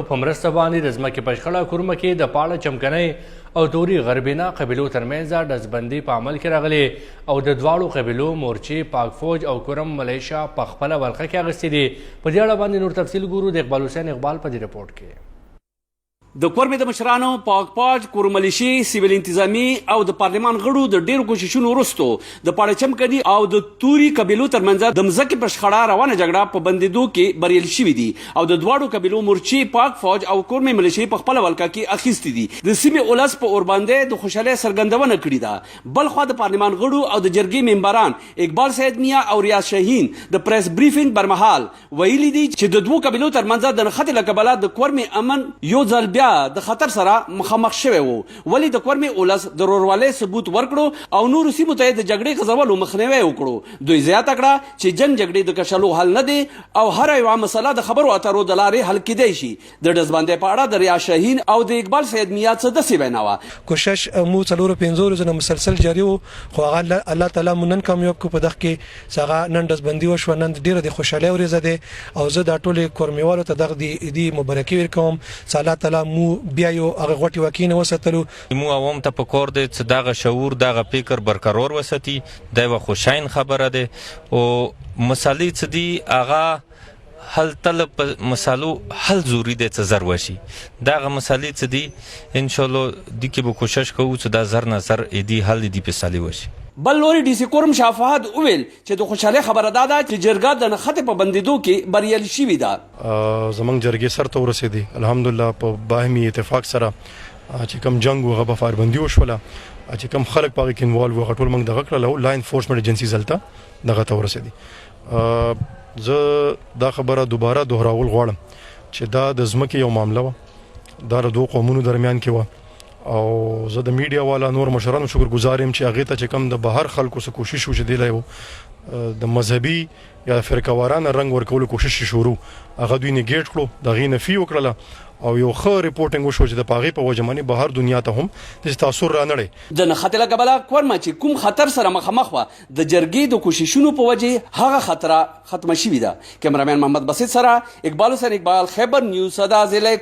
په مرسته باندې د ځمکې په شخړه کورمه کې د پاړه چمکنۍ او توري غربینا قبیلو ترمنځ ډزبندي په عمل کې راغلي او د دواړو قبیلو مورچې پاک فوج او کورم ملیشیا په خپله ولقه کې اخیستې دي. په دې اړه باندې نور تفصیل ګورو د اقبال حسین اقبال په دې رپورټ کې. د کورمې د مشرانو پاک فوج، کورم ملیشي، سیویل انتظامي او د پارلمان غړو د ډیرو کوششونو وروسته د پاړه چمکني او د توري قبیلو ترمنځ د مځکې په شخړه روانه جګړه په بندېدو کې بریالي شوي دي او د دواړو قبیلو مورچې پاک فوج او کورمې ملیشي په خپله ولقه کې اخیستې دي. د سیمې ولس په اور باندې د خوشحالۍ څرګندونه کړې ده. بل خوا د پارلمان غړو او د جرګې ممبران اقبال سید میا او ریاض شاهین د پریس بریفینګ برمهال ویلي دي چې د دوو قبیلو ترمنځ د نښتې له کبله د کورمې امن یو ځل بیا د خطر سره مخامخ شوی وو. ولې د کورمې ولس د رورولۍ ثبوت ورکړو او نورو سیمو ته د جګړې غځولو مخنیوی وکړو. دوی زیاته کړه چې جنګ جګړې د کشلو حل نه دی او هر یوه مسله د خبرو اترو د لارې حل کیدی شي. د ډزبندۍ په اړه د ریاض شاهین او د اقبال سید میا څه داسې وینا وه. کوشش مو 4-5 ورځې مسلسل جاري وو خو هغه الله تعالی مو نن کامیاب کړو. په دغه کې څنګه نن ډزبندي وشوه، نن ډیره د خوشحالۍ ورځ ده او زه د ټولو کورمیوالو ته دغه دی مبارکي ورکوم چې الله تعالی مو بیا یو هغه غوټي واکینه وساتلو. مو عوام ته پکور دی چې دغه شعور دغه فکر برقرار وساتي. دا یوه خوشاین خبره ده او مسالې چې دي هغه حل طلب په مسالو حل ضروري دی چې زر وشي. دغه مسالې چې دي انشاءالله دې کې به کوشش کوو چې دا زر نه زر دي حل دي په سالي وشي. بل لوري ډي سي کورم شاه فهد وویل چې د خوشحالۍ خبره دا ده چې جرګه د نښتې په بندېدو کې بریالي شوې ده. زموږ جرګې سر ته ورسېدې الحمدلله په باهمي اتفاق سره چې کوم جنګ و هغه په فایربندي وشوله. چې کوم خلک په هغې کې انوالو وو هغه ټول موږ دغه کړل. لا انفورسمنټ ایجنسیز هلته دغه ته ورسېدي. زه دا خبره دوباره دوهراول غواړم چې دا د ځمکې یو معامله وه، دا د دوو قومونو درمیان کې وه او زه د میډیا والا نور مشرانو شکرګزار یم چې هغې ته چې کوم د بهر خلکو څه کوشش وشي دی یو د مذهبي یا فرقهوارانه رنګ ورکولو کوشش شروع هغه دوی نیګیټ کړو، د هغې نفي وکړله او یو ښه ریپورټینګ وشو چې د هغې په وجه باندې بهر دنیا ته هم داسې تاثر رانړی. د نښتې له کبله کورمه چې کوم خطر سره مخامخ وه د جرګې د کوششونو په وجې هغه خطره ختمه شوې ده. کیمرامین محمد بسیط سره اقبال حسین اقبال، خیبر نیوز، صدا ضلع